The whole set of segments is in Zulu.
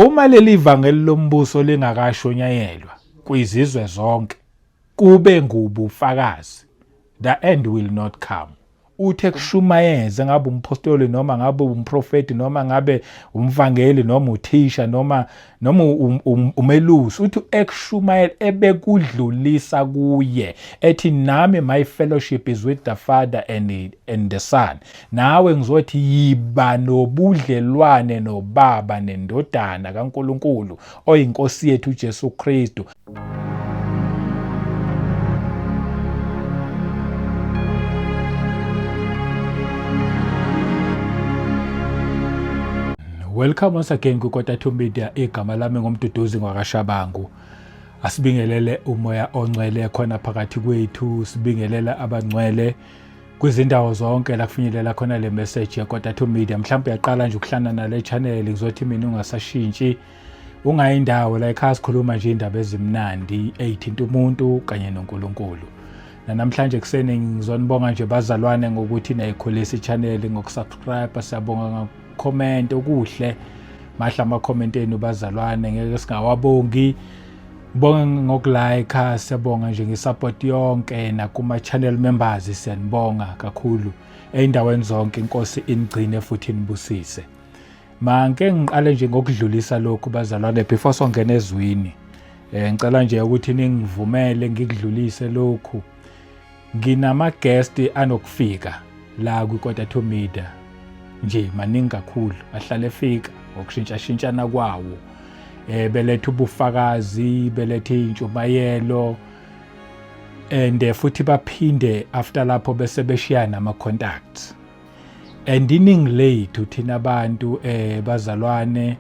Uma leli vangeli lombuso lingakashonyayelwa kwizizwe zonke, kube ngubufakazi, the end will not come. Uthe kushumayeze ngabe umpostoli noma ngabe umprofeti noma ngabe umvangeli noma uthisha noma umelusi, uthi ekushumayela ebekudlulisa kuye ethi nami my fellowship is with the Father and the Son. Nawe ngizothi yiba nobudlelwane noBaba neNdodana kaNkulunkulu oyinkosi yethu uJesu Kristu. Welcome once again kuKota2 Media. Igama lami ngomduduzi ngwakashabangu. Asibingelele umoya ongcwele khona phakathi kwethu, sibingelela abangcwele kwizindawo zonke la kufinyelela khona le message yaKota2 Media. Mhlawumbe uyaqala nje ukuhlana nale channel, ngizothi mina ungasashintshi, ungayindawo la ekhaya sikhuluma nje indaba ezimnandi ezithinta umuntu kanye noNkulunkulu. Namhlanje kusene ngizonibonga nje bazalwane ngokuthi nayikhulisa i-channel ngokusubscribe. Siyabonga comment okuhle, mahla ama-comment enu bazalwane, ngeke singawabongi. Bonga ngokulike, siyabonga nje ngesupport yonke nakuma-channel members, siyanibonga kakhulu ey'ndaweni zonke. Inkosi inigcine futhi inibusise. Manke ngiqale nje ngokudlulisa lokhu bazalwane before songena ezwini. Ngicela nje ukuthi ningivumele ngikudlulise lokhu. Nginama-guest anokufika la kwiKota2 Media nje maningi kakhulu, ahlale efika ngokushintshashintshana kwawo. Beletha ubufakazi, beletha iy'ntshumayelo, and futhi baphinde after lapho bese beshiyana ama-contacts. And iningi lethu thina abantu bazalwane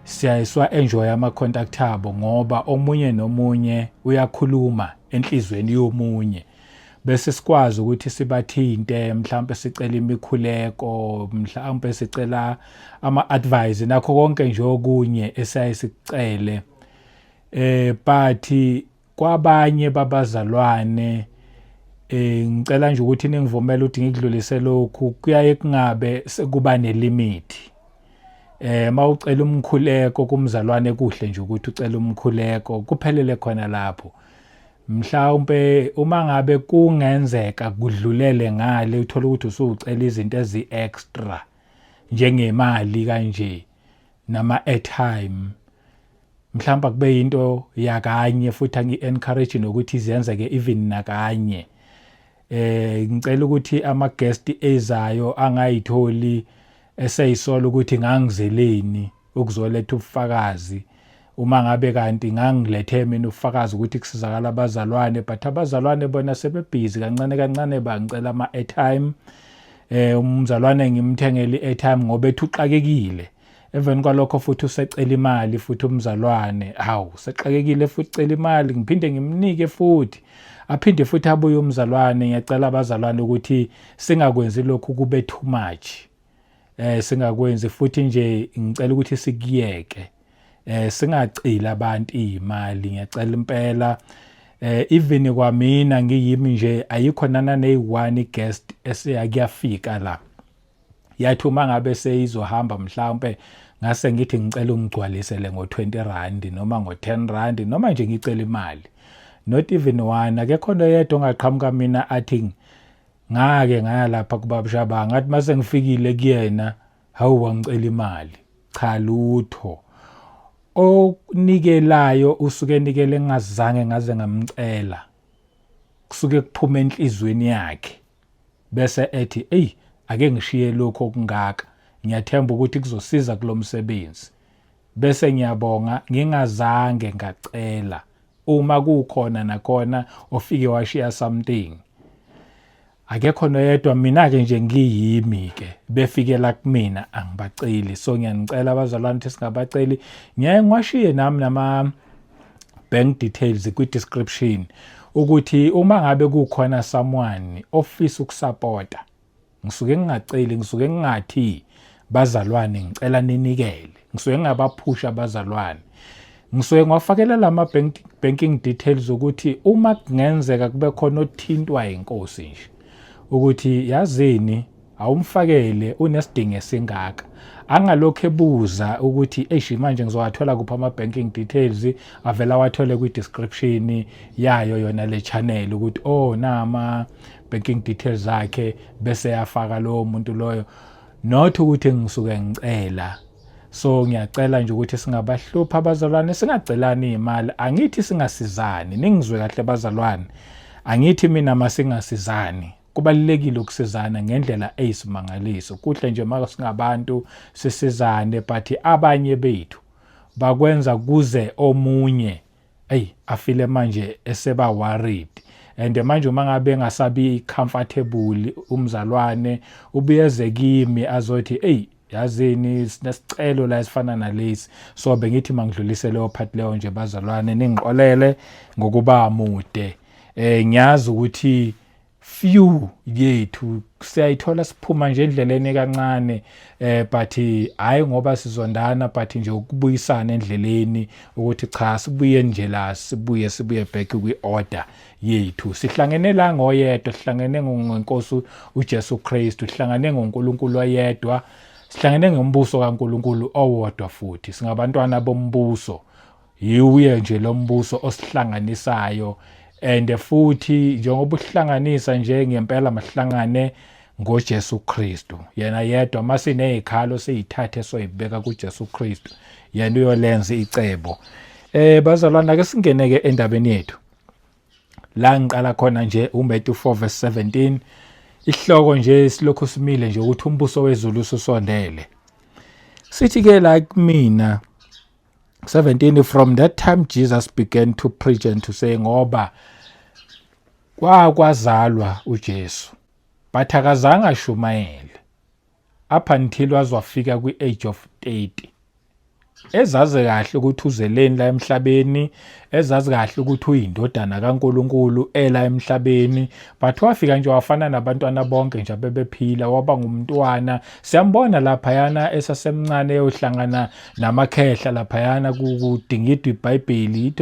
siyayiswa enjoy ama-contact abo ngoba omunye nomunye uyakhuluma enhlizweni yomunye. Bese sikwazi ukuthi sibathinte, mhlawumbe sicela imikhuleko, mhlawumbe sicela ama-advice nakho konke nje okunye esayisicele. But kwabanye babazalwane ngicela nje ukuthi ningivumele ukuthi ngikudlulise lokhu, kuyaye kungabe sekuba nelimit. Mawucela umkhuleko kumzalwane kuhle nje ukuthi ucela umkhuleko kuphelele khona lapho. Mhlawumbe uma ngabe kungenzeka kudlulele ngale uthola ukuthi usucela izinto ezi-extra njengemali kanje nama-airtime, mhlawumbe kube into yakanye futhi angi-encourage nokuthi izenzeke even nakanye. Ngicela ukuthi ama-guest ezayo angayitholi eseyisola ukuthi ngangizeleni ukuzoletha ubufakazi uma ngabe kanti ngangilethe mina ubufakazi ukuthi kusizakala abazalwane, but abazalwane bona sebebhizi kancane kancane bangicela ama-airtime. Umzalwane ngimthengele i-airtime ngoba ethi uxakekile. Emveni kwalokho futhi usecela imali futhi umzalwane, hawu sexakekile futhi cela imali, ngiphinde ngimnike futhi. Aphinde futhi abuye umzalwane. Ngiyacela abazalwane ukuthi singakwenzi lokhu kube too much. Singakwenzi futhi nje ngicela ukuthi sikuyeke. Singacila abantu imali, ngiyacela impela. Even kwamina ngiyimi nje ayikho nane-1 guest eseyakuyafika la. Yathi uma ngabe seyizohamba mhlawumbe ngase ngithi ngicela ungigcwalisele ngo-20 noma ngo-10 noma nje ngicela imali. Not even one. Akekho noyedwa ongaqhamuka mina athi ngake ngaya lapha kubabushabanga ngathi mase ngifikile kuyena hawu wangicela imali. Cha lutho. Onikelayo usuke enikele ngingazange ngaze ngamcela, kusuke kuphume enhlizweni yakhe bese ethi ey ake ngishiye lokho okungaka, ngiyathemba ukuthi kuzosiza kulomsebenzi. Bese ngiyabonga ngingazange ngacela. Uma kukhona nakhona ofike washiya something, akekho noyedwa mina-ke nje ngiyimi ke befikela kumina angibaceli. So ngiyanicela abazalwane ukuthi singabaceli. Ngiyaye ngiwashiye nami nama-bank details kwi-description ukuthi uma ngabe kukhona someone ofisa ukusapota, ngisuke ngingaceli, ngisuke ngingathi bazalwane ngicela ninikele, ngisuke ngingabaphusha abazalwane. Ngisuke ngiwafakela lama-banking details ukuthi uma kungenzeka kube khona othintwa inkosi nje ukuthi yazini awumfakele unesidingo esingaka. Angalokho ebuza ukuthi manje ngizowathola kuphi ama-banking details, avela wathole kwi-description yayo yona le channel ukuthi nama-banking details zakhe bese yafaka lowo muntu loyo. Not ukuthi ngisuke ngicela. So ngiyacela nje ukuthi singabahlupha abazalwane, singacelani imali. Angithi singasizani, ningizwe kahle bazalwane. Angithi mina masingasizani. Kubalulekile ukusizana ngendlela eyisimangaliso. Kuhle nje maka singabantu sisizane, but abanye bethu bakwenza kuze omunye afile manje eseba worried. And manje uma ngabe engasabi comfortable umzalwane ubuyeze kimi azothi yazini sinesicelo la esifana nalesi. So bengithi mangidlulise leyo part leyo nje bazalwane, ningiqolele ngokuba mude. Ngiyazi ukuthi few yethu siyayithola siphuma nje endleleni kancane, but hayi ngoba sizondana, but nje ukubuyisana endleleni ukuthi cha sibuye nje la sibuye back kwi-order yethu. Sihlangene la ngoyedwa, sihlangene ngeNkosi uJesu Kristu, sihlangene ngoNkulunkulu oyedwa, sihlangene ngombuso kaNkulunkulu owodwa futhi. Singabantwana bombuso, yiwe nje lo mbuso osihlanganisayo. And futhi njengoba uhlanganisa nje ngempela mahlangane ngoJesu Kristu, yena yedwa. Masinezikhalo seyithathe soyibeka kuJesu Kristu, yena uyolenza icebo. Bazalwana ake singene ke endabeni yethu la ngiqala khona nje uMatthew 4:17. Ihloko nje silokho simile nje ukuthi umbuso wezulu usondele. Sithi ke like mina 17, from that time Jesus began to preach and to say, ngoba kwazalwa uJesu but akazange ashumayele up until wazwafika kwi-age of 30. Ezazi kahle ukuthi uzeleni la emhlabeni, ezazi kahle ukuthi uyindodana kaNkulunkulu ela emhlabeni, but wafika nje wafana nabantwana bonke nje abebephila, waba ngumntwana. Siyambona lapha yana esasemncane eyohlangana namakhehla lapha yana kudingidwa iBhayibheli,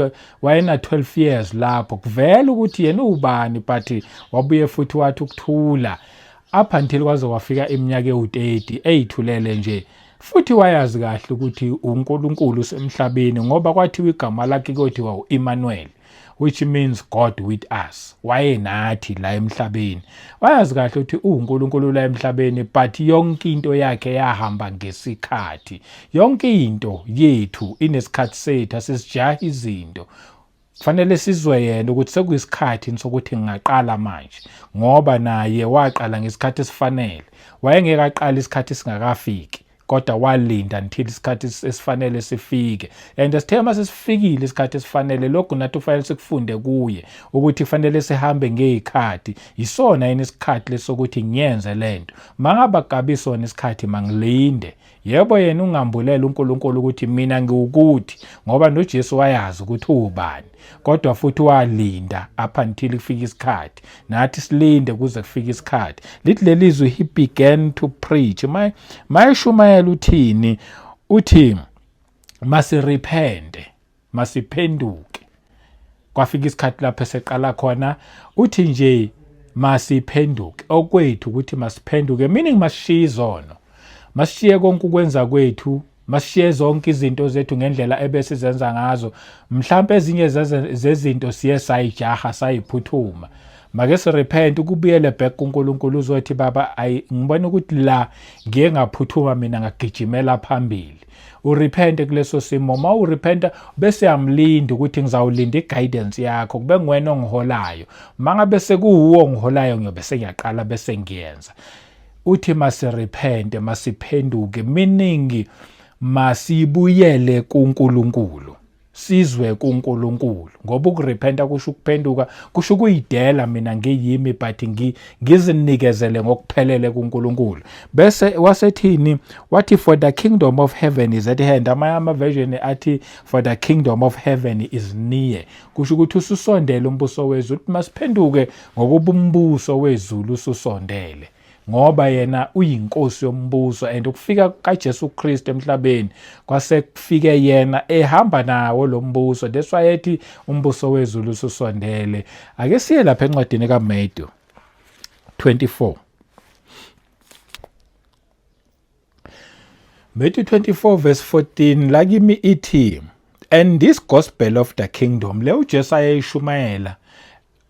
wayena 12 years lapho. Kuvela ukuthi yena ubani, but wabuye futhi wathi ukuthula up until kwaze wafika iminyaka ewu-30 eyithulele nje. Futhi wayazi kahle ukuthi uNkulunkulu usemhlabeni ngoba kwathiwa igama lakhe kuthiwa uEmmanuel, which means God with us. Wayenathi la emhlabeni. Wayazi kahle ukuthi uNkulunkulu la emhlabeni, but yonke into yakhe yahamba ngesikhathi. Yonke into yethu inesikhathi sethu, asisijaha izinto. Kufanele sizwe yena ukuthi sekuyisikhathi sokuthi ngingaqala manje, ngoba naye waqala ngesikhathi esifanele. Wayengeke aqala isikhathi singakafiki, kodwa walinda until isikhathi esifanele sifike. And sithe mase sifikile isikhathi esifanele, lokho nathi kufanele sikufunde kuye ukuthi kufanele sihambe ngezikhathi. Isona yini isikhathi lesokuthi ngiyenze lento. Mangaba gabi sona isikhathi mangilinde. Yebo yena ungambulela uNkulunkulu ukuthi mina ngiwukuthi, ngoba noJesu wayazi ukuthi ubani, kodwa futhi walinda up until kufika isikhathi. Nathi silinde kuze kufike isikhathi. Lithi lelizwe he began to preach. Mayeshumayela uthini? Uthi masirepente, masiphenduke. Kwafika isikhathi lapho eseqala khona uthi nje masiphenduke. Okwethu ukuthi masiphenduke, meaning masishiye izono. Masishiye konke ukwenza kwethu, masishiye zonke izinto zethu ngendlela ebesizenza ngazo. Mhlawumbe ezinye zezinto siye sayijaha sayiphuthuma. Make sirepent ukubuyele back kuNkulunkulu uzothi baba ngibona ukuthi la ngiye ngaphuthuma mina ngagijimela phambili. Urepente kuleso simo. Ma urepenta bese yamlinda ukuthi ngizawulinda iguidance yakho, kube ngwena ongiholayo. Mangabe sekuwuwo ongiholayo ngiyobe sengiyaqala bese ngiyenza. Uthi masirepente, masiphenduke, meaning masibuyele kuNkulunkulu, sizwe kuNkulunkulu. Ngoba ukurepenta kusho ukuphenduka, kusho ukuyidela mina ngiyimi but ngizinikezele ngokuphelele kuNkulunkulu. Bese wasethini? Wathi for the kingdom of heaven is at hand. Ama version athi for the kingdom of heaven is near. Kusho ukuthi ususondele umbuso wezulu. Masiphenduke ngokuba umbuso wezulu ususondele, ngoba yena uyinkosi yombuso. And ukufika kaJesu Kristu emhlabeni kwase kufike yena ehamba nawo lo mbuso. That's why ethi umbuso wezulu ususondele. Ake siye lapha encwadini kaMatthew 24. Matthew 24 verse 14 la kimi ithi, and this gospel of the kingdom le uJesu ayishumayela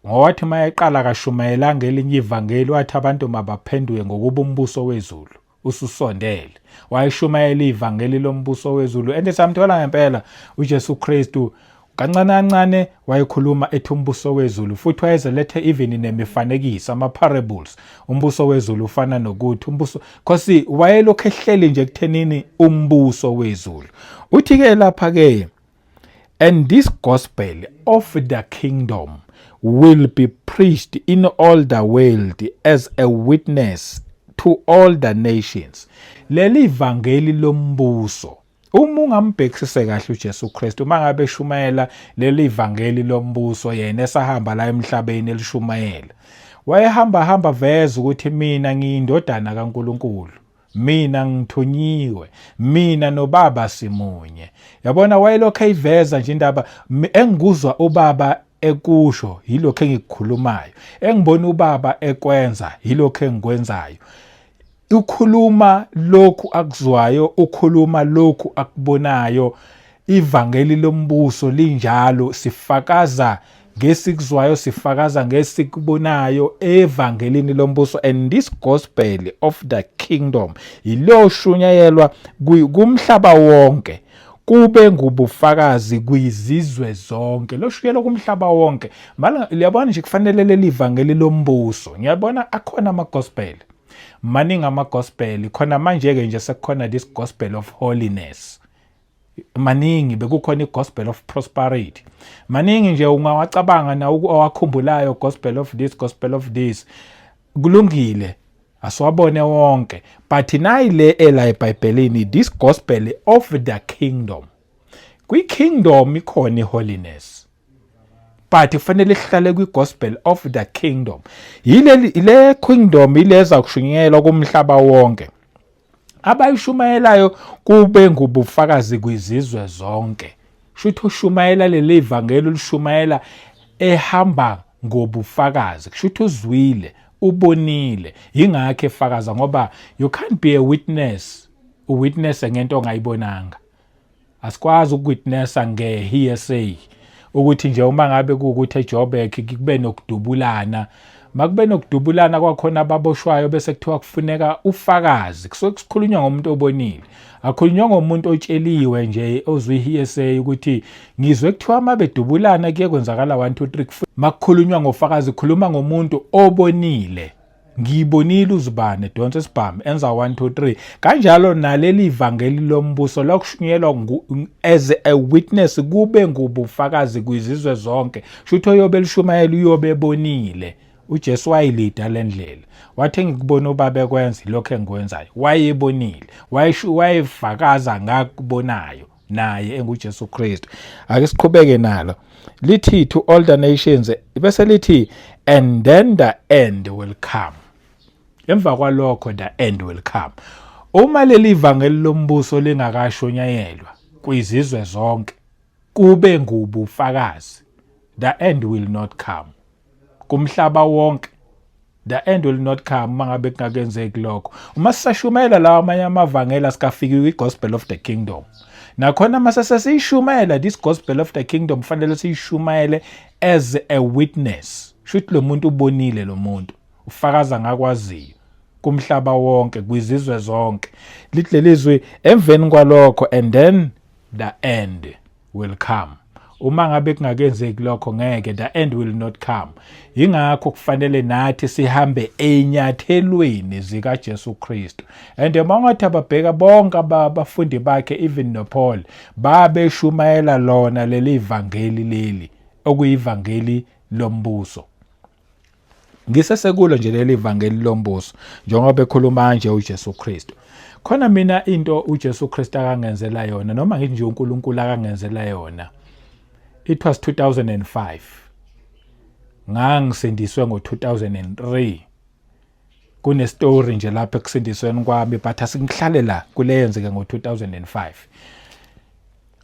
ngowathi mayeqala kashumayela ngelinye ivangeli wathi abantu mabaphenduke ngokuba umbuso wezulu ususondele. Wayishumayela ivangeli lombuso wezulu and samthola ngempela uJesu Kristu kancane kancane wayekhuluma ethi umbuso wezulu futhi wayezelethe even nemifanekiso ama-parables. Umbuso wezulu ufana nokuthi umbuso because wayelokhu ehleli nje kuthenini umbuso wezulu. Uthi-ke lapha-ke, and this gospel of the kingdom will be preached in all the world as a witness to all the nations. Leli vangeli lombuso uma ungambhekisise kahle uJesu Kristu uma ngabe eshumayela leli vangeli lombuso yena esahamba la emhlabeni elishumayela wayehamba veza ukuthi mina ngiyindodana kaNkuluNkulu, mina ngithunyiwe, mina noBaba simunye. Yabona wayelokhu ayiveza nje indaba engikuzwa uBaba ekusho yilokho engikukhulumayo, engibona uBaba ekwenza yilokho engikwenzayo. Ukhuluma lokhu akuzwayo, ukhuluma lokhu akubonayo. Ivangeli lombuso linjalo, sifakaza ngesikuzwayo, sifakaza ngesikubonayo evangelini lombuso. And this gospel of the kingdom ilo shunyayelwa kumhlaba wonke kube ngubufakazi kwizizwe zonke. Lo shuyela kumhlaba wonke. Mala liyabona nje kufanele leli vangeli lombuso. Ngiyabona akhona ama-gospel. Maningi ama-gospel. Khona manje-ke nje sekukhona this gospel of holiness. Maningi bekukhona i-gospel of prosperity. Maningi nje ungawacabanga na owakhumbulayo gospel of this, gospel of this. Kulungile. Asiwabone wonke. But nayi le ela eBhayibhelini, this gospel of the kingdom. Kwi-kingdom ikhona i-holiness. But kufanele ihlale kwi-gospel of the kingdom. Ile kingdom ileza kushunyelwa kumhlaba wonke. Abayishumayelayo kube ngubufakazi kwizizwe zonke. Shuthi ushumayela leli vangeli ulishumayela ehamba ngobufakazi. Shuthi uzwile, ubonile, ingakho efakaza ngoba you can't be a witness. Uwitness ngento ongayibonanga. Asikwazi ukuwitnessa nge-hearsay. Ukuthi nje uma ngabe kuukuthi eJoburg kube nokudubulana, makube nokudubulana kwakhona ababoshwayo bese kuthiwa kufuneka ufakazi. Kusuke sikhulunywa ngomuntu obonile. Akhulunywa ngomuntu otsheliwe nje ozwe hearsay ukuthi ngizwe kuthiwa mabedubulana kuye kwenzakala 1 2 3. Makukhulunywa ngofakazi khuluma ngomuntu obonile. Ngiyibonile uzibane Donse Sibhamu enza 1 2 3. Kanjalo naleli ivangeli lombuso lokushunyelwa as a witness kube ngubufakazi kwizizwe zonke. Shutho yobe lishumayela uyobe ebonile. uJesu wayilida lendlela. Wathi ngikubona uBaba ekwenza lokho engikwenzayo. Wayebonile. Wayefakaza ngakubonayo naye enguJesu Kristu. Ake siqhubeke nalo. Lithi to all the nations bese lithi and then the end will come. Emva kwalokho the end will come. Uma leli ivangeli lombuso lingakashonyayelwa kwizizwe zonke kube ngubufakazi, the end will not come. Kumhlaba wonke the end will not come mangabe kungakenzeki lokho. Uma sisashumayela lawa amanye amavangeli asikafiki kwi-gospel of the kingdom. Nakhona mase siyishumayela this gospel of the kingdom fanele siyishumayele as a witness. Shuthi lo muntu ubonile, lo muntu ufakaza ngakwaziyo kumhlaba wonke kwizizwe zonke. Lithi lelizwi emveni kwalokho and then the end will come. Uma ngabe kungakenzeki lokho ngeke, the end will not come. Ingakho kufanele nathi sihambe enyathelweni zika Jesu Kristu. And mangathi ababheka bonke abafundi bakhe even noPaul babeshumayela lona leli ivangeli leli okuyivangeli lombuso. Ngisesekulo nje leli ivangeli lombuso njengoba ekhuluma nje uJesu Kristu. Khona mina into uJesu Kristu akangenzela yona noma ngithi nje uNkulunkulu akangenzela yona. It was 2005. Ngangisindiswe ngo-2003. Kune story nje lapha ekusindisweni kwami but asingihlale la kuleyenzeke ngo-2005.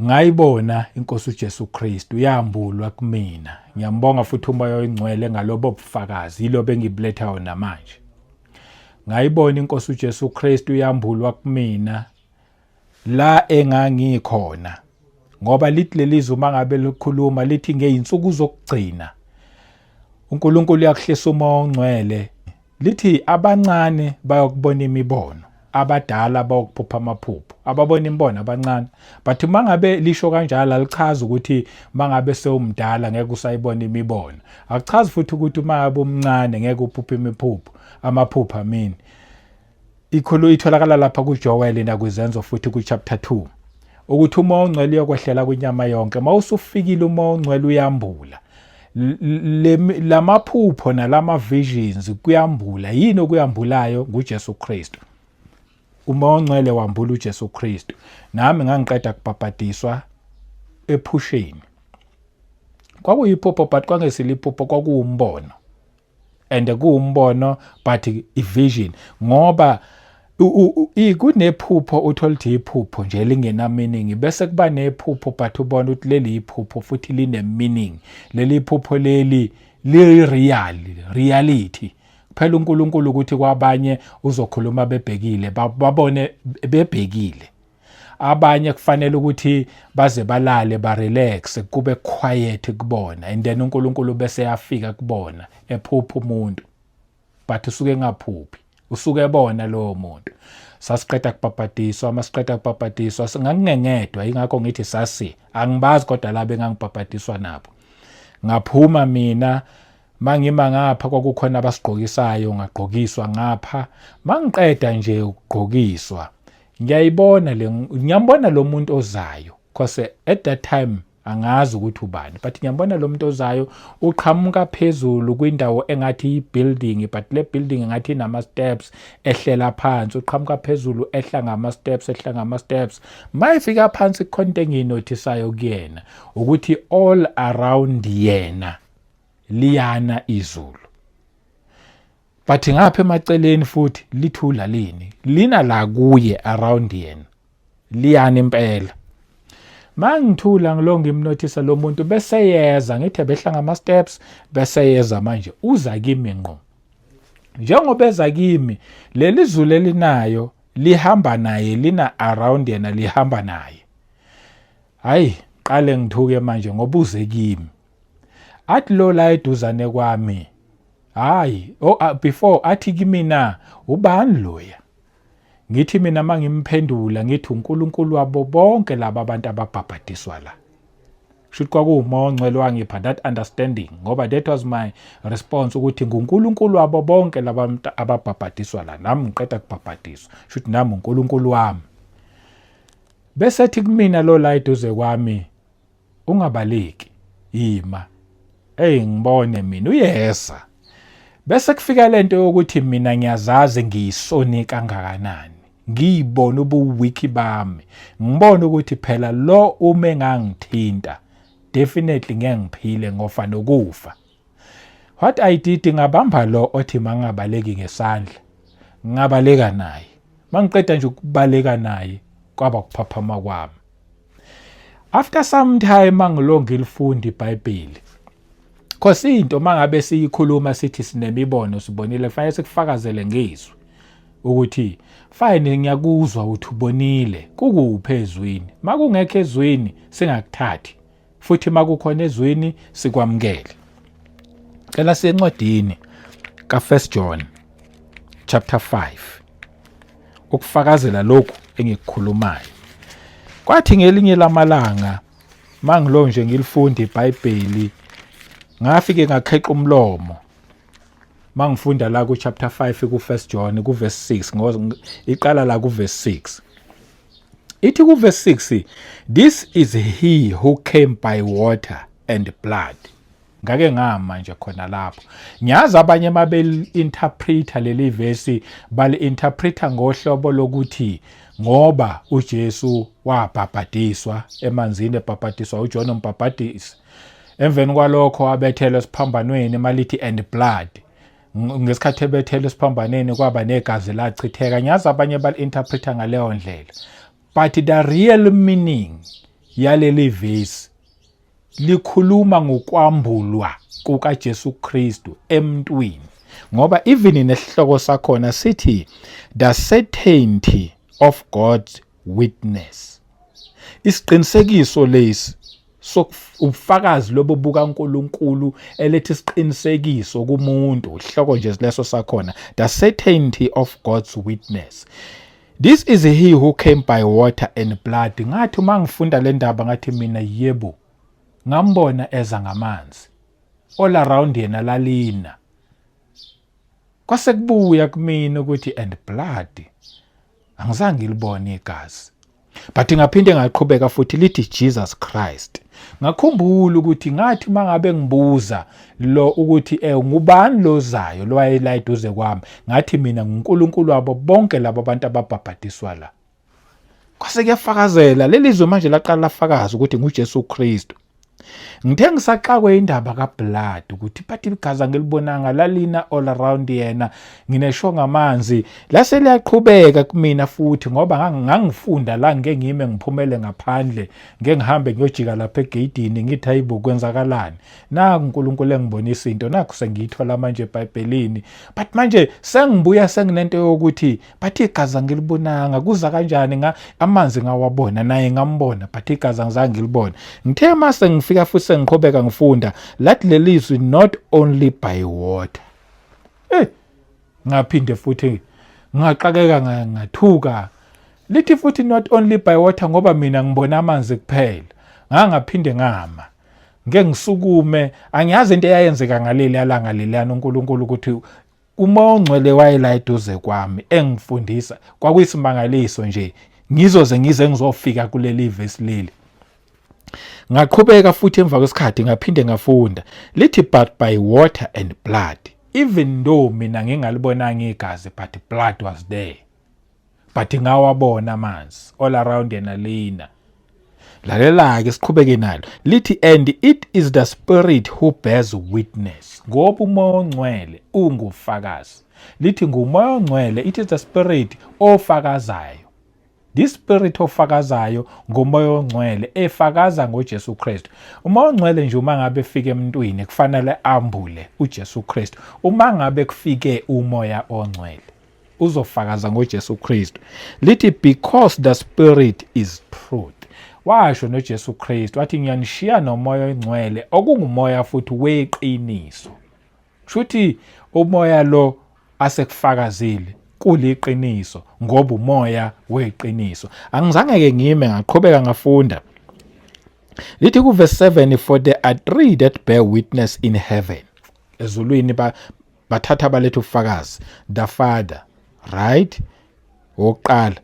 Ngayibona inkosi uJesu Kristu yambulwa kumina. Ngiyambonga futhi umoya oyingcwele ngalobo bufakazi yilo bengibulethayo namanje. Ngayibona inkosi uJesu Kristu yambulwa kumina la engangikhona, ngoba lithi lelizwe uma ngabe likhuluma lithi ngeyinsuku zokugcina uNkulunkulu uyakuhlisa umoya ongcwele, lithi abancane bayokubona imibono, abadala bayokuphupha amaphupho. Ababona imibono abancane, but uma ngabe lisho kanjalo alichazi ukuthi uma ngabe sewumdala ngeke usayibona imibono. Akuchazi futhi ukuthi uma ngabe umncane ngeke uphuphe amaphupho amini. Itholakala lapha kuJoel nakwizenzo futhi kuchapter 2 ukuthi umoya ongcwele uyokwehlela kwinyama yonke. Mawusufikile umoya ongcwele uyambula lamaphupho nalama visions, kuyambula. Yini okuyambulayo? nguJesu Kristu. Umoya ongcwele wambula uJesu Kristu. Nami ngangiqeda kubhabhadiswa ephusheni. Kwakuyiphupho but kwangesiliphupho, kwakuwumbono. And kuwumbono but ivision, ngoba kunephupho uthola ukuthi iphupho nje lingena meaning, bese kuba nephupho but ubona ukuthi leli iphupho futhi line meaning. Leli phupho leli reality. Phela uNkulunkulu ukuthi kwabanye uzokhuluma bebhekile, babone bebhekile. Abanye kufanele ukuthi baze balale relax, kube quiet kubona, and then uNkulunkulu bese yafika kubona ephupha umuntu, but usuke ngaphuphi, usuke ebona lowo muntu. Sasiqeda kubhabhadiswa, masiqeda kubhabhadiswa ngangingedwa, ingakho ngithi sasi angibazi kodwa labe ngangibhabhadiswa nabo. Ngaphuma mina mangima ngapha, kwakukhona abasigqokisayo, ngagqokiswa ngapha. Mangiqeda nje ukugqokiswa, ngiyambona lo muntu ozayo, because at that time angazi ukuthi ubani, but ngiyambona lo muntu ozayo uqhamuka phezulu kwindawo engathi i-building, but le building engathi inama steps, ehlela phansi. Uqhamuka phezulu, ehla ngama steps. Mayifika phansi kukhona into engiyinothisayo kuyena ukuthi all around yena liyana izulu, but ngapha emaceleni futhi lithula lina la kuye around yena liyana impela. Mangithula ngilo ngimnothisa lo muntu bese yeza, ngithe behla ngama steps, bese yeza manje uza kimi ngqo. Njengoba eza kimi, leli zulu elinayo lihamba naye, lina around yena lihamba naye. Hayi, qale ngithuke manje ngoba uze kimi. Athi lo la eduzane kwami, hayi, before athi kimina, ubani loya? Ngithi mina mangimphendula ngithi uNkulunkulu wabo bonke laba abantu ababhabhadiswa la. Should kwakuwumoya ongcwele wangipha that understanding, ngoba that was my response ukuthi nguNkulunkulu wabo bonke laba abantu ababhabhadiswa la. Nami ngiqeda kubhabhadiswa, should nami uNkulunkulu wami. Bese ethi kumina lo la eduze kwami, ungabaleki, ima. Ngibone mina uyesa. Bese kufika lento yokuthi mina ngiyazazi ngiyisoni kangakanani, ngiyibona ubuwiki bami, ngibona ukuthi phela lo ume ngangithinta definitely ngiyaphile ngofa nokufa. What I did, ngabamba lo othi mangabaleki ngesandla, ngabaleka naye. Mangiqeda nje ukubaleka naye kwaba kuphaphama kwami. After some time mangilonga ilifunda iBhayibheli, because into mangabe siyikhuluma sithi sinemibono sibonile, kufanele sikufakazele ngezwi ukuthi fine ngiyakuzwa uthi ubonile, kukuphi ezwini. Makungekho ezwini singakuthathi, futhi makukhona ezwini sikwamukele. Cela siyencwadini ka1 John chapter 5 ukufakazela lokhu engikukhulumayo. Kwathi ngelinye lamalanga mangilo nje ngilifunda iBhayibheli, ngafike ngakheqa umlomo mangifunda la ku chapter 5 ku1 John ku verse 6, ngoba iqala la ku verse 6. Ithi ku verse 6, this is he who came by water and blood. Ngake ngama nje khona lapho. Ngiyazi abanye mabel interpreter leli verse bali interpreter ngohlobo lokuthi ngoba uJesu wabhabhadiswa emanzini, ebhabhadiswa uJohn umbhabhadisi, emveni kwalokho abethelwe esiphambanweni malithi and blood. Ngesikhathi ebethelwe esiphambanweni kwaba negazi lachitheka. Ngiyazi abanye bali-interpreta ngaleyo ndlela, but the real meaning yaleli verse likhuluma ngokwambulwa kukaJesu Kristu emntwini, ngoba even nesihloko sakhona sithi the certainty of God's witness. Isiqinisekiso lesi ubufakazi lobo bukaNkulunkulu elethi isiqinisekiso kumuntu, ihloko nje leso sakhona, the certainty of God's witness. This is he who came by water and blood. Ngathi uma ngifunda le ndaba ngathi mina yebo ngambona eza ngamanzi, all around yena lalina. Kwase kubuya kumina ukuthi and blood, angizange ngilibone igazi. But ngaphinde ngaqhubeka futhi lithi Jesus Christ. Ngakhumbula ukuthi ngathi mangabe ngibuza lo ukuthi ngubani lo zayo lo wayela eduze kwami, ngathi mina nguNkulunkulu wabo bonke labo abantu ababhabhadiswa la. Kwase kuyafakazela lelizwe manje laqala lafakaza ukuthi nguJesu Kristu. Ngithe ngisaxakwe indaba kaBlood ukuthi bathi igazi ngilibonanga lalina all around yena, nginesho ngamanzi, lase liyaqhubeka kumina futhi ngoba ngangifunda la ngeke ngime ngiphumele ngaphandle, ngeke ngihambe ngiyojika lapha egeyidini ngithi hayibo kwenzakalani. Naku uNkulunkulu engibonisa into, nakho sengiyithola manje eBhayibhelini. But manje sengibuya senginento yokuthi bathi igazi ngilibonanga, kuza kanjani amanzi ngawabona naye ngambona, but igazi ngizange ngilibona. Ngithe mase ngifika futhi sengiqhubeka ngifunda lathi lelizwi not only by water. Ngaphinde futhi ngaqakeka ngathuka lithi futhi not only by water ngoba mina ngibona amanzi kuphela. Ngaphinde ngama ngeke ngisukume, angiyazi into eyayenzeka ngaleli alanga leliyana uNkulunkulu ukuthi uMoya oNgcwele wayela eduze kwami engifundisa. Kwakuyisimangaliso nje ngizoze ngize ngizofika kuleli verse leli. Ngaqhubeka futhi emva kwesikhathi ngaphinde ngafunda lithi but by water and blood, even though mina ngingalibonanga igazi but blood was there, but ngawabona amanzi all around yena lina. Lalela-ke siqhubeke nalo lithi and it is the Spirit who bears witness. Ngoba uMoya oNgcwele ungufakazi. Lithi nguMoya oNgcwele, it is the Spirit ofakazayo. This Spirit ofakazayo nguMoya oNgcwele efakaza ngoJesu Kristu. uMoya oNgcwele nje uma ngabe efike emntwini kufanele ambule uJesu Kristu. Uma ngabe kufike uMoya oNgcwele uzofakaza ngoJesu Kristu. Lithi because the Spirit is truth. Washo noJesu Kristu wathi ngiyanishiya noMoya oNgcwele okungumoya futhi weqiniso. Shuthi umoya lo asekufakazile kuliqiniso ngoba umoya weqiniso. Angizange ke ngime ngaqhubeka ngafunda. Lithi ku verse 7 for there are three that bear witness in heaven. Ezulwini bathatha baletha ufakazi. The Father, right? Oqala,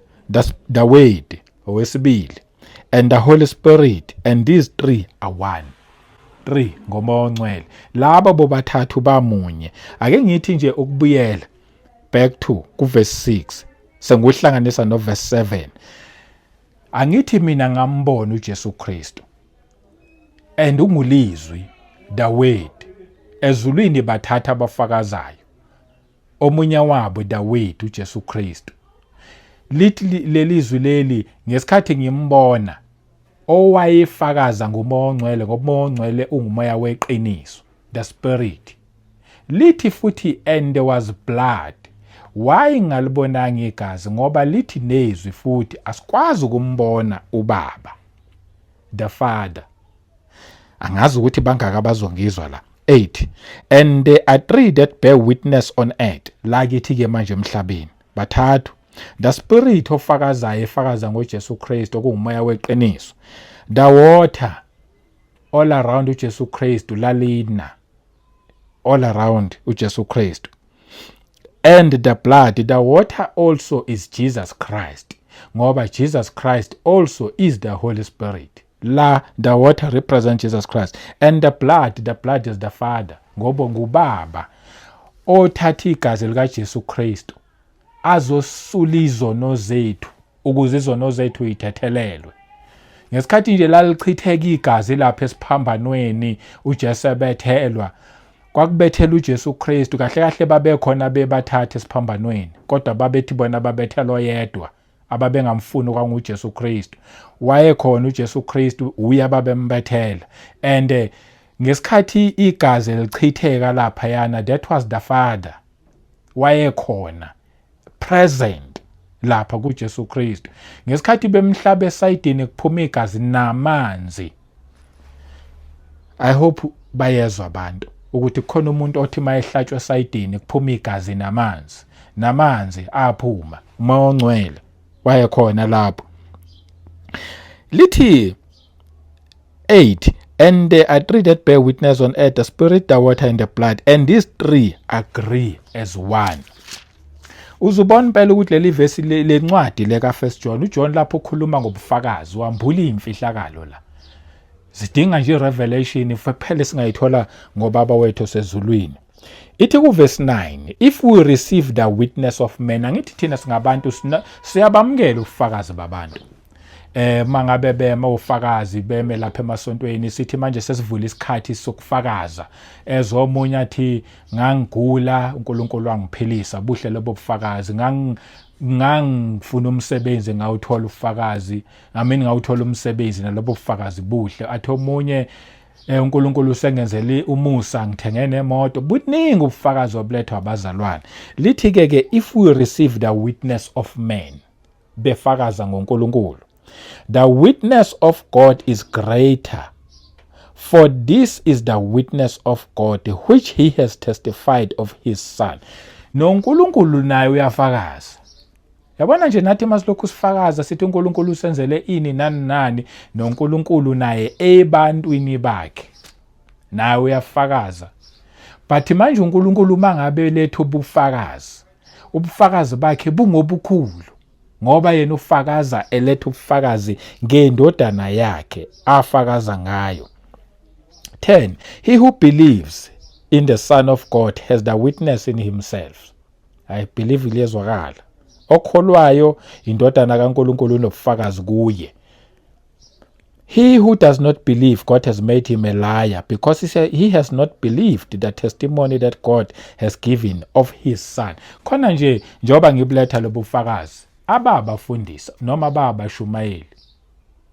the Word, owesibili, and the Holy Spirit, and these three are one. 3 ngoMoya oNgcwele. Laba bobathathu bamunye. Ake ngithi nje ukubuyela back to ku verse 6 senguhlanganisa no verse 7. Angithi mina ngambona uJesu Kristu and ungulizwi, the Word. Ezulwini bathatha abafakazayo, omunye wabo the Word uJesu Kristu. Lithi lelizwi leli ngesikhathi ngimbona owayefakaza nguMoya oNgcwele ngoba uMoya oNgcwele ungumoya weqiniso, the Spirit. Lithi futhi and there was blood. Why ngalibonanga igazi ngoba lithi nezwi futhi asikwazi ukumbona uBaba, the Father. Angazi ukuthi bangaka bazongizwa la. 8 and there are three that bear witness on earth. La kithi ke manje emhlabeni bathathu. The Spirit ofakazayo efakaza ngoJesu Kristu okungumoya weqiniso. The water all around uJesu Kristu lalina all around uJesu Kristu. And the blood, the water also is Jesus Christ. Ngoba Jesus Christ also is the Holy Spirit. La the water represents Jesus Christ. And the blood is the Father. Ngoba ngubaba othatha igazi likaJesu Kristu azosula izono zethu ukuze izono zethu ithethelelwe. Ngesikhathi nje lalichitheka igazi lapha esiphambanweni uJesu ebethelwa, kwakubethela uJesu Kristu kahle kahle babekhona bebathatha esiphambanweni, kodwa babethi bona babethelwa yedwa ababengamfuni kwanguJesu Kristu. Wayekhona uJesu Kristu uye ababembethela, and ngesikhathi igazi lichitheka lapha yana, that was the Father wayekhona present lapha kuJesu Kristu. Ngesikhathi bemhlaba esayidini kuphuma igazi namanzi. I hope bayezwa abantu ukuthi khona umuntu othi mayehlatshwe esayidini kuphuma igazi namanzi aphuma umoya ongcwele wayekhona lapho. Lithi 8, and there are three that bear witness on earth, the spirit, the water and the blood, and these three agree as one. Uzubona phela ukuthi leli verse lencwadi leka First John, uJohn lapho ukhuluma ngobufakazi wambula imfihlakalo la. Zidinga nje revelation phela singayithola ngobaba wethu osezulwini. Ithi ku verse 9, if we receive the witness of men, angithi thina singabantu siyabamukela ubufakazi babantu. Mangabe bema ufakazi beme lapha emasontweni sithi manje sesivula isikhathi sokufakaza ezomunye athi ngangigula uNkulunkulu wangiphilisa buhle lobo bufakazi ngangifuna umsebenzi ngawuthola ufakazi ngawuthola umsebenzi nalobo bufakazi buhle athi omunye uNkulunkulu usengenzele umusa ngithenge nemoto buningi ubufakazi obulethwa abazalwane. Lithi ke if we receive the witness of men befakaza ngoNkulunkulu, the witness of God is greater, for this is the witness of God which he has testified of his Son. NoNkulunkulu naye uyafakaza. Yabona nje nathi masilokhu sifakaza sithi uNkulunkulu usenzele ini nani noNkulunkulu naye ebantwini bakhe naye uyafakaza. But manje uNkulunkulu mangabe lethu ubufakazi bakhe bungobukhulu ngoba yena ufakaza elethu ubufakazi ngendodana yakhe afakaza ngayo. 10, he who believes in the Son of God has the witness in himself. I believe iliyezwakala. Okholwayo indodana kaNkulunkulu unobufakazi kuye. He who does not believe, God has made him a liar, because he has not believed the testimony that God has given of his Son. Khona nje njoba ngibuletha lobu bufakazi ababafundisa noma babashumayeli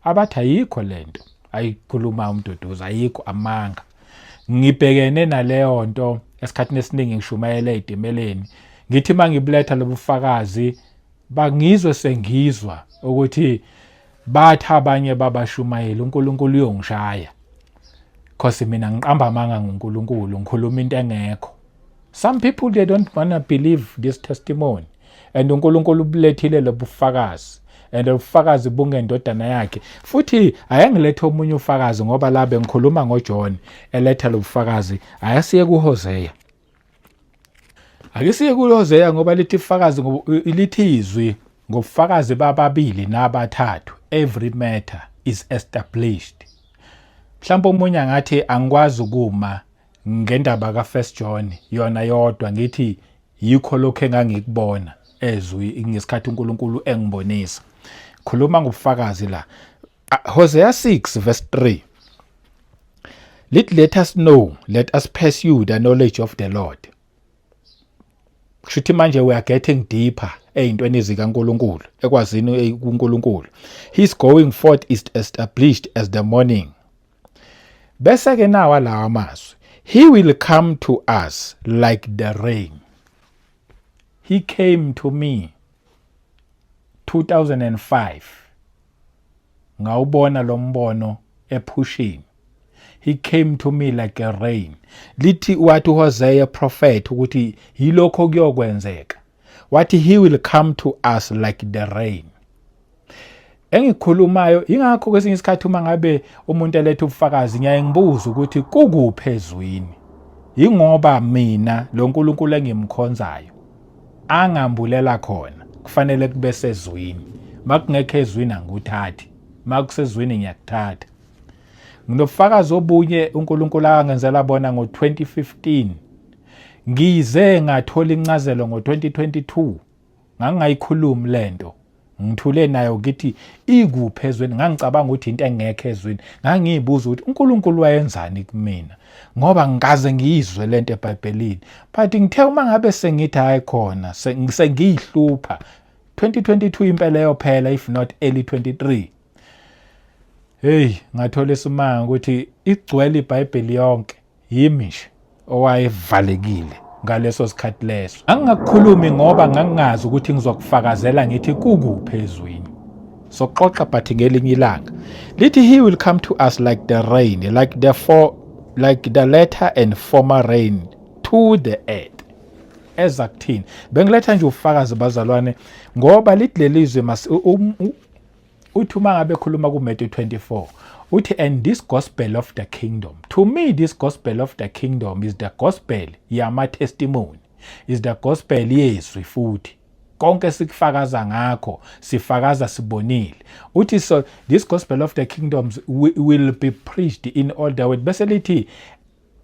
abathi ayikho lento ayikhuluma uMduduza ayikho amanga. Ngibhekene naleyo nto esikhathini esiningi ngishumayela ezidimeleni ngithi mangibuletha lobufakazi bangizwe sengizwa ukuthi bathi abanye babashumayeli uNkulunkulu uyongishaya because mina ngiqamba amanga ngoNkulunkulu ngikhuluma into engekho. Some people they don't want to believe this testimony, and uNkulunkulu ubulethile lobufakazi and ubufakazi bungendodana yakhe. Futhi ayangilethe omunye ufakazi ngoba labe ngikhuluma ngoJohn eletha lobufakazi ayasiye kuHosea. Akisiye kuHosea ngoba lithi ufakazi lithi izwi ngobufakazi bababili nabathathu every matter is established. Mhlawumbe omunye ngathi angikwazi ukuma ngendaba kaFirst John yona yodwa ngithi yikho lokho engangikubona ezwi ngesikhathi uNkulunkulu engibonisa. Khuluma ngobufakazi la. Hosea 6 verse 3. Let us know, let us pursue the knowledge of the Lord. Kushuthi manje we are getting deeper eyintweni zikaNkulunkulu ekwazini uNkulunkulu. His going forth is established as the morning. Bese ke nawa lawa amazwi. He will come to us like the rain. He came to me 2005. Ngawubona lo mbono ephushini. He came to me like a rain. Lithi wathi uHosea prophet ukuthi yilokho kuyokwenzeka. Wathi he will come to us like the rain. Engikhulumayo ingakho kwesinye isikhathi uma ngabe umuntu elethe ubufakazi ngiyaye ngibuza ukuthi kukuphi ezwini. Ingoba mina lo nkulunkulu engimkhonzayo angambulela khona kufanele kube sezwini. Makungekho ezwini anguthathi. Makusezwini ngiyakuthatha. Nginobufakazi obunye uNkulunkulu angenzela bona ngo2015. Ngize ngathola incazelo ngo2022. Ngangayikhulumi lento. Ngithule nayo ngithi ikuphi ezweni ngangicabanga ukuthi into engekho ezweni. Ngangiyibuza ukuthi uNkulunkulu wayenzani kumina ngoba ngikaze ngiyizwe lento eBhayibhelini. But ngithe uma ngabe sengithi hayi khona sengiyihlupha 2022 impela yophela if not early 23. Hey, ngathola isimanga ukuthi igcwele iBhayibheli yonke yimi nje owayevalekile ngaleso sikhathi leso. Angingakukhulumi ngoba ngangingazi ukuthi ngizokufakazela ngithi kukuphi ezweni. Soxoxa but ngelinye ilanga. Lithi he will come to us like the rain, like the latter and former rain to the earth. Eza kuthini? Bengiletha nje ufakazi bazalwane ngoba lithi lelizwe uthi uma ngabe khuluma kuMatthew 24 uthi and this gospel of the kingdom. To me this gospel of the kingdom is the gospel yama testimony. Is the gospel yezwi futhi. Konke sikufakaza ngakho sifakaza sibonile. Uthi so this gospel of the kingdoms will be preached in all the world. Bese lithi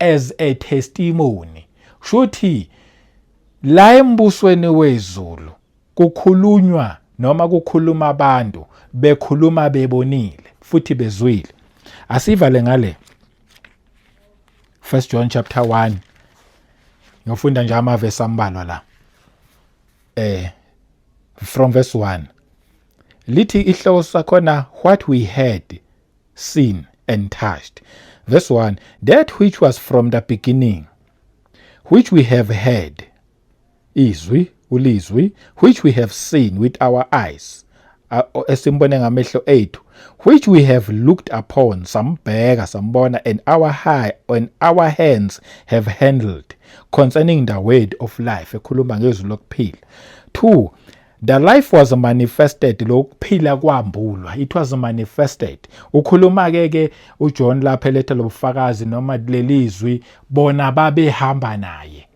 as a testimony. Shuthi la embusweni wezulu kukhulunywa noma kukhuluma abantu bekhuluma bebonile futhi bezwile. Asivale ngale 1 John chapter 1 ngifunda nje amavesi ambalwa la from verse 1 lithi ihloko sakhona what we heard, seen and touched. Verse 1 that which was from the beginning, which we have heard, izwi ulizwi, which we have seen with our eyes, esimbone ngamehlo ethu, which we have looked upon, sambheka sambona, and our hands have handled, concerning the word of life. Ekhuluma ngezwi lokuphila. 2 the life was manifested, lokuphila kwambulwa. It was manifested. Ukhuluma ke uJohn lapha eletha lobufakazi noma lelizwi bona babehamba naye.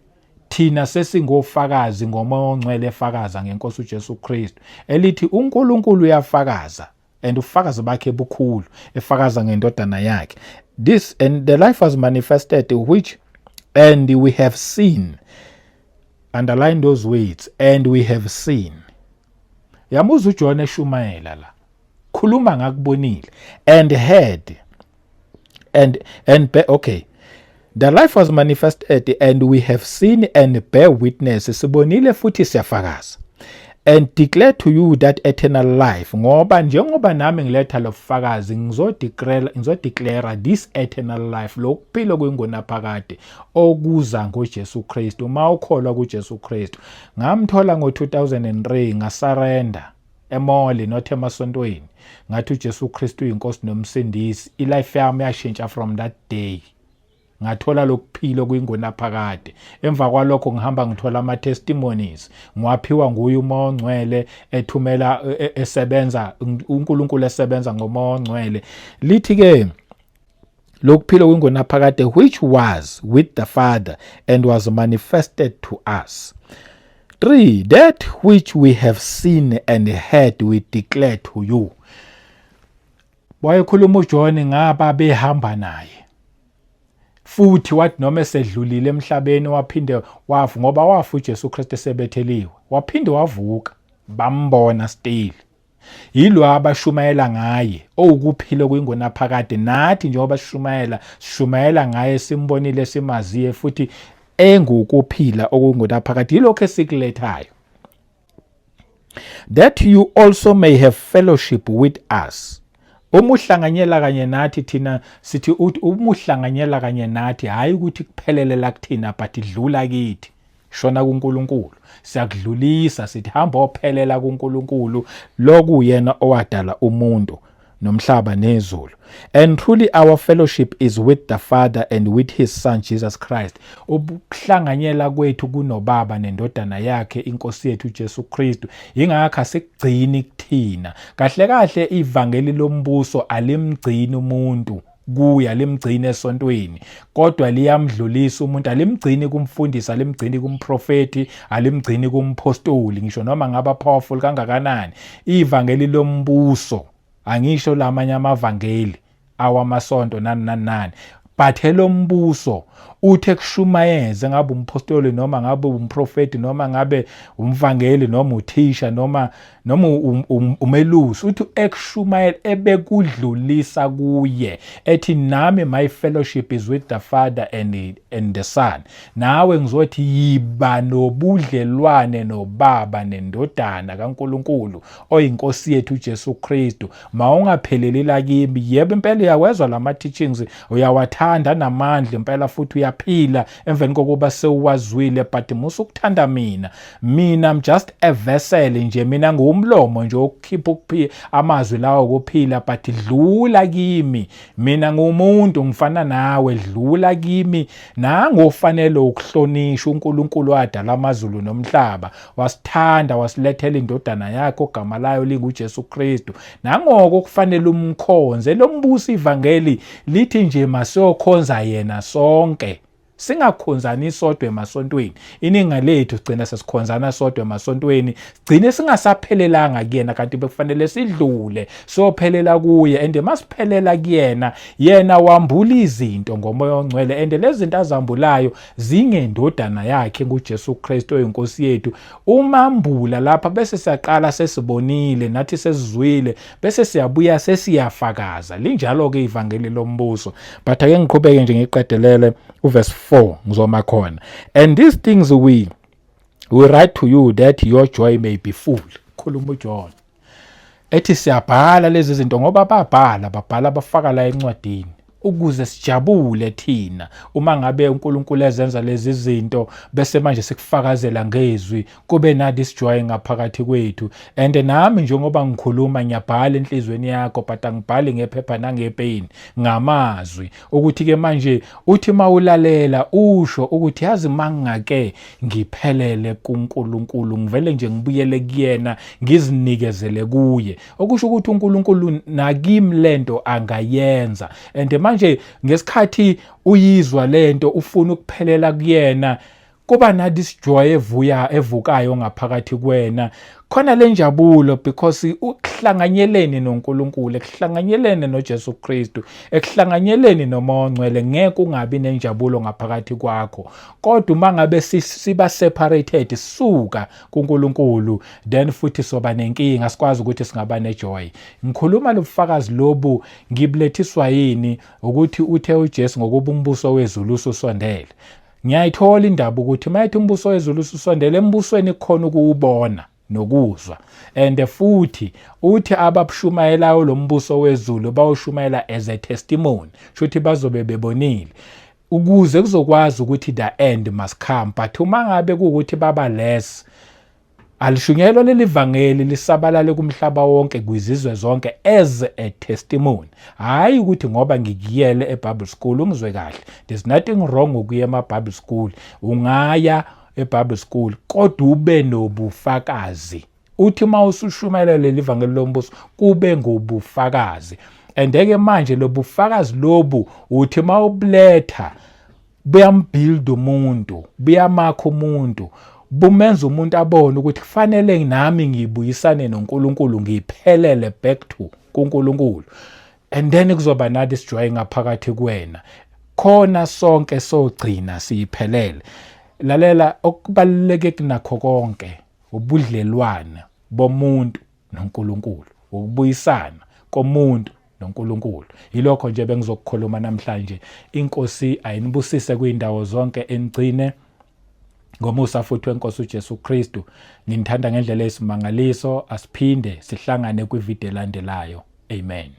Thina sesingofakazi ngoMoya oNgcwele efakaza ngeNkosi uJesu Kristu. Elithi uNkulunkulu uyafakaza and ufakazi bakhe bukhulu efakaza ngendodana yakhe. This and the life was manifested, which and we have seen. Underline those words, and we have seen. Yamuza uJohn eshumayela la. Khuluma ngakubonile and heard okay. The life was manifested and we have seen and bear witness. Sibonile futhi siyafakaza. And declare to you that eternal life. Ngoba njengoba nami ngiletha lobufakazi ngizodeclare this eternal life, lokuphila kwingunaphakade okuza ngoJesu Kristu. Uma ukholwa kuJesu Kristu, ngamthola ngo2003 ngasurrender emoli not emasontweni. Ngathi uJesu Kristu uyinkosi nomsindisi. Ilife yami yashintsha from that day. Ngathola lokuphila kwingunaphakade. Emva kwalokho ngihamba ngithola ama testimonies. Ngwaphiwa nguye uMoya oNgcwele ethumela esebenza uNkulunkulu esebenza ngoMoya oNgcwele. Lithi ke lokuphila kwingunaphakade which was with the Father and was manifested to us. 3 that which we have seen and heard we declare to you. Wayekhuluma uJohn ngaba behamba naye. Futhi wathi noma esedlulile emhlabeni waphinde wafa ngoba wafa uJesu Kristu esebetheliwe. Waphinde wavuka bambona still. Yilo abashumayela ngaye okuphila kwingunaphakade nathi njengoba sishumayela ngaye simbonile simaziye futhi engukuphila okungunaphakade. Yilokho esikulethayo. That you also may have fellowship with us. Umuhlanganyela kanye nathi thina sithi umuhlanganyela kanye nathi hayi ukuthi kuphelelela kuthina but idlula kithi shona kuNkulunkulu. Siyakudlulisa sithi hamba ophelela kuNkulunkulu lokuyena owadala umuntu nomhlaba nezulu. And truly our fellowship is with the Father and with his Son Jesus Christ. Ukuhlanganyela kwethu kunoBaba nendodana yakhe inkosi yethu uJesu Kristu. Ingakho asikugcini kuthina. Kahle kahle ivangeli lombuso alimgcini umuntu kuya, alimgcini esontweni, kodwa liyamdlulisa umuntu. Alimgcini kumfundisi, alimgcini kumprofeti, alimgcini kumpostoli, ngisho noma ngaba powerful kangakanani. Ivangeli lombuso, angisho lamanye amavangeli awamasonto nani, but hello mbuso uthe kushumayeze ngabe umpostoli noma ngabe umprofeti noma ngabe umvangeli noma uthisha noma umelusi, uthi ekushumayela ebekudlulisa kuye ethi nami my fellowship is with the Father and the Son. Nawe ngizothi yiba nobudlelwane noBaba nendodana kaNkulunkulu oyinkosi yethu uJesu Kristu. Mawungaphelelela kimi. Yebo impela uyawezwa lama teachings, uyawathanda namandla impela futhi uyaphila emveni kokuba sewazwile, but musukuthanda mina I'm just a vessel nje, mina ngumlomo nje okhipha amazwi lawo okuphila, but dlula kimi, mina ngumuntu ngifana nawe, dlula kimi. Nangofanele ukuhlonishwa uNkulunkulu wadala amazulu nomhlaba, wasithanda wasilethela indodana yakhe ogama layo linguJesu Kristu. Nangoko kufanele umkhonze. Lo mbuso ivangeli lithi nje masiyokhonza yena sonke, singakhonzani sodwa emasontweni. Iningi lethu sigcina sesikhonzana sodwa emasontweni, sigcine singasaphelelanga kuyena, kanti bekufanele sidlule sophelela kuye. And masiphelela kuyena, yena wambula izinto ngomoya ongcwele, and lezi zinto azambulayo zingendodana yakhe nguJesu Kristu oyinkosi yethu. Umambula lapha bese siyaqala sesibonile nathi sesizwile, bese siyabuya sesiyafakaza. Linjalo ke ivangeli lombuso. But ake ngiqhubeke nje ngiqedelele uverse 4 ngizoma khona. And these things we write to you that your joy may be full. Khuluma uJohn ethi siyabhala lezi zinto ngoba babhala bafaka la encwadini ukuze sijabule thina uma ngabe uNkulunkulu ezenza lezi zinto, bese manje sikufakazela ngezwi, kube nathi isijoy ngaphakathi kwethu. And nami njengoba ngikhuluma ngiyabhala enhlizweni yakho, but angibhali ngephepha nangepeni, ngamazwi, ukuthi ke manje uthi mawulalela usho ukuthi yazi mangake ngiphelele kuNkulunkulu, ngivele nje ngibuyele kuyena, ngizinikezele kuye, okusho ukuthi uNkulunkulu nakimi lento angayenza. And manje ngesikhathi uyizwa lento ufuna ukuphelela kuyena, kuba nathi isijoy evukayo ngaphakathi kwena, khona le njabulo, because ukuhlanganyeleni noNkulunkulu, ekuhlanganyeleni noJesu Kristu, ekuhlanganyeleni noMoya Ongcwele, ngeke ungabi nenjabulo ngaphakathi kwakho. Kodwa uma ngabe siba separated, suka kuNkulunkulu, then futhi soba nenkinga, sikwazi ukuthi singaba nejoy. Ngikhuluma lobufakazi lobu ngibulethiswa yini ukuthi uthe uJesu ngokuba umbuso wezulu ususondele. Ngiyayithola indaba ukuthi mayithi umbuso wezulu ususondele, embusweni khona ukuwubona nokuzwa. And futhi uthi ababushumayelayo lo mbuso wezulu bawushumayela as a testimony, shuthi bazobe bebonile, ukuze kuzokwazi ukuthi the end must come. But uma ngabe kuukuthi baba less, alishunyelwa leli vangeli lisabalale kumhlaba wonke kwizizwe zonke as a testimony. Hayi ukuthi ngoba ngikuyele eBible school ungizwe kahle. There's nothing wrong ukuya ema-Bible school. Ungaya eBible school kodwa ube nobufakazi. Uthi mawusushumayela leli vangeli lombuso kube ngobufakazi. And-ke manje lobufakazi lobu uthi mawubuletha buyambuild umuntu, buyamakha umuntu, bumenza umuntu abone ukuthi kufanele nami ngibuyisane noNkulunkulu, ngiphelele back to kuNkulunkulu. And then kuzoba nathi isijoy ngaphakathi kwena, khona sonke sogcina siyiphelele. Lalela, okubaluleke kunakho konke ubudlelwane bomuntu noNkulunkulu, ukubuyisana komuntu noNkulunkulu. Yilokho nje bengizokukhuluma namhlanje. Inkosi ayinibusise kuyindawo zonke, enigcine ngomusa futhi wenkosi uJesu Kristu. Nginithanda ngendlela esimangaliso. Asiphinde sihlangane kwivideo elandelayo. Amen.